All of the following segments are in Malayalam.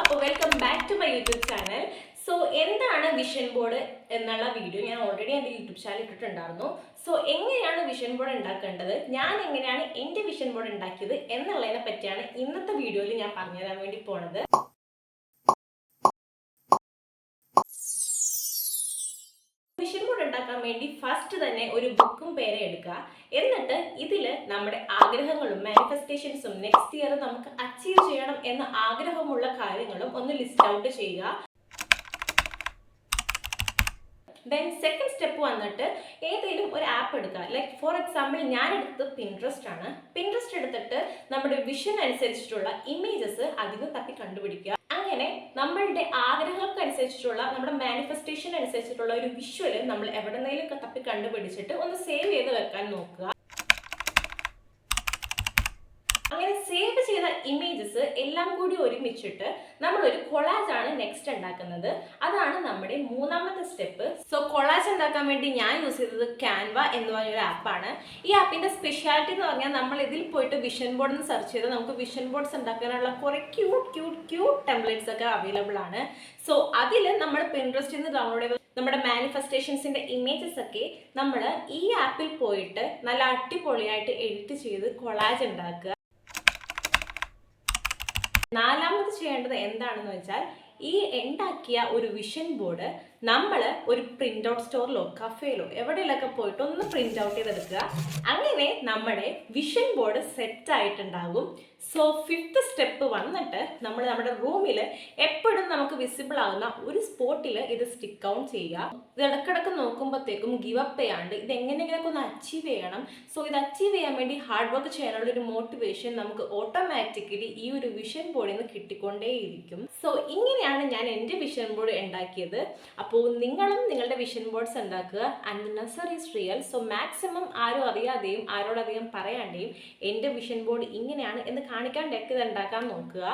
അപ്പോൾ welcome back to my YouTube channel. So എന്താണ് വിഷൻ ബോർഡ് എന്നുള്ള വീഡിയോ ഞാൻ ഓൾറെഡി എൻ്റെ യൂട്യൂബ് ചാനൽ ഇട്ടിട്ടുണ്ടായിരുന്നു. സോ എങ്ങനെയാണ് വിഷൻ ബോർഡ് ഉണ്ടാക്കേണ്ടത്, ഞാൻ എങ്ങനെയാണ് എൻ്റെ വിഷൻ ബോർഡ് ഉണ്ടാക്കിയത് എന്നുള്ളതിനെ പറ്റിയാണ് ഇന്നത്തെ വീഡിയോയിൽ ഞാൻ പറഞ്ഞുതരാൻ വേണ്ടി പോണത്. വിഷൻ ബോർഡ് ഉണ്ടാക്കാൻ വേണ്ടി ഫസ്റ്റ് തന്നെ ഒരു ബുക്കും പേരും എടുക്കുക. എന്നിട്ട് ഇതിൽ നമ്മുടെ ആഗ്രഹങ്ങളും മാനിഫെസ്റ്റേഷൻസും നെക്സ്റ്റ് ഇയർ നമുക്ക് അച്ചീവ് ചെയ്യണം എന്ന ആഗ്രഹമുള്ള കാര്യങ്ങളും ഒന്ന് ലിസ്റ്റ് ഔട്ട് ചെയ്യുക. ദെൻ സെക്കൻഡ് സ്റ്റെപ്പ് വന്നിട്ട് ഏതെങ്കിലും ഒരു ആപ്പ് എടുക്കുക. ലൈക്ക് ഫോർ എക്സാമ്പിൾ ഞാൻ എടുത്തത് പിൻട്രസ്റ്റ് ആണ്. പിൻട്രസ്റ്റ് എടുത്തിട്ട് നമ്മുടെ വിഷൻ അനുസരിച്ചിട്ടുള്ള ഇമേജസ് അധികം തപ്പി കണ്ടുപിടിക്കുക. അങ്ങനെ നമ്മളുടെ ആഗ്രഹങ്ങൾക്ക് അനുസരിച്ചിട്ടുള്ള നമ്മുടെ മാനിഫെസ്റ്റേഷൻ അനുസരിച്ചിട്ടുള്ള ഒരു വിഷ്വല് നമ്മൾ എവിടെന്നെങ്കിലും തപ്പി കണ്ടുപിടിച്ചിട്ട് ഒന്ന് സേവ് ചെയ്ത് വെക്കാൻ നോക്കുക. അങ്ങനെ സേവ് ചെയ്ത ഇമേജസ് എല്ലാം കൂടി ഒരുമിച്ചിട്ട് നമ്മളൊരു കൊളാജ് ആണ് നെക്സ്റ്റ് ഉണ്ടാക്കുന്നത്. അതാണ് നമ്മുടെ മൂന്നാമത്തെ സ്റ്റെപ്പ്. സോ കൊളാജ് ഉണ്ടാക്കാൻ വേണ്ടി ഞാൻ യൂസ് ചെയ്തത് ക്യാൻവ എന്ന് പറഞ്ഞൊരു ആപ്പാണ്. ഈ ആപ്പിന്റെ സ്പെഷ്യാലിറ്റി എന്ന് പറഞ്ഞാൽ നമ്മൾ ഇതിൽ പോയിട്ട് വിഷൻ ബോർഡ് എന്ന് സെർച്ച് ചെയ്ത് നമുക്ക് വിഷൻ ബോർഡ്സ് ഉണ്ടാക്കാനുള്ള കുറെ ക്യൂട്ട് ടെംപ്ലേറ്റ്സ് ഒക്കെ അവൈലബിൾ ആണ്. സോ അതിൽ നമ്മൾ പിൻട്രസ്റ്റിൽ നിന്ന് ഡൗൺലോഡ് ചെയ്ത് നമ്മുടെ മാനിഫെസ്റ്റേഷൻസിന്റെ ഇമേജസ് ഒക്കെ നമ്മൾ ഈ ആപ്പിൽ പോയിട്ട് നല്ല അടിപൊളിയായിട്ട് എഡിറ്റ് ചെയ്ത് കൊളാജ് ഉണ്ടാക്കുക. നാലാമത് ചെയ്യേണ്ടത് എന്താണെന്ന് വെച്ചാൽ ഈ ഉണ്ടാക്കിയ ഒരു വിഷൻ ബോർഡ് നമ്മൾ ഒരു പ്രിന്റ് ഔട്ട് സ്റ്റോറിലോ കഫേയിലോ എവിടെയെങ്കിലൊക്കെ പോയിട്ട് ഒന്ന് പ്രിന്റ് ഔട്ട് ചെയ്തെടുക്കുക. അങ്ങനെ നമ്മുടെ വിഷൻ ബോർഡ് സെറ്റ് ആയിട്ടുണ്ടാകും. സോ ഫിഫ്ത്ത് സ്റ്റെപ്പ് വന്നിട്ട് നമ്മൾ നമ്മുടെ റൂമിൽ എപ്പോഴും നമുക്ക് വിസിബിൾ ആകുന്ന ഒരു സ്പോട്ടിൽ ഇത് സ്റ്റിക്ക് ഔട്ട് ചെയ്യുക. ഇത് ഇടക്കിടക്ക് നോക്കുമ്പോഴത്തേക്കും ഗിവ് അപ്പ് ചെയ്യാണ്ട് ഇത് എങ്ങനെയെങ്കിലൊക്കെ ഒന്ന് അച്ചീവ് ചെയ്യണം. സോ ഇത് അച്ചീവ് ചെയ്യാൻ വേണ്ടി ഹാർഡ് വർക്ക് ചെയ്യാനുള്ള ഒരു മോട്ടിവേഷൻ നമുക്ക് ഓട്ടോമാറ്റിക്കലി ഈ ഒരു വിഷൻ ബോർഡിൽ നിന്ന് കിട്ടിക്കൊണ്ടേയിരിക്കും. സോ ഇങ്ങനെയാണ് ഞാൻ എൻ്റെ വിഷൻ ബോർഡ് ഉണ്ടാക്കിയത്. അപ്പോൾ നിങ്ങളും നിങ്ങളുടെ വിഷൻ ബോർഡ്സ് ഉണ്ടാക്കുക. And the answer is real. So maximum ആരും അറിയാതെയും ആരോടധികം പറയാണ്ടെയും എൻ്റെ വിഷൻ ബോർഡ് ഇങ്ങനെയാണ് എന്ന് കാണിക്കാണ്ടൊക്കെ ഇത് ഉണ്ടാക്കാൻ നോക്കുക.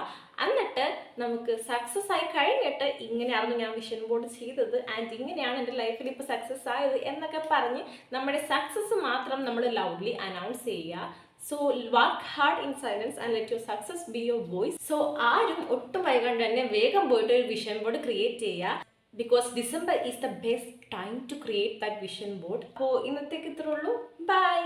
എന്നിട്ട് നമുക്ക് സക്സസ് ആയി കഴിഞ്ഞിട്ട് ഇങ്ങനെയായിരുന്നു ഞാൻ വിഷൻ ബോർഡ് ചെയ്തത് ആൻഡ് ഇങ്ങനെയാണ് എൻ്റെ ലൈഫിൽ ഇപ്പോൾ സക്സസ് ആയത് എന്നൊക്കെ പറഞ്ഞ് നമ്മുടെ സക്സസ് മാത്രം നമ്മൾ ലൗഡ്ലി അനൗൺസ് ചെയ്യുക. So work hard in silence and let your success be your voice. So ആരും ഒട്ടും വൈകാണ്ട് തന്നെ വേഗം പോയിട്ട് ഒരു വിഷൻ ബോർഡ് ക്രിയേറ്റ് ചെയ്യുക. Because December is the best time to create that vision board. അപ്പോൾ ഇന്നത്തേക്ക് ഇത്രേ ഉള്ളൂ. ബൈ.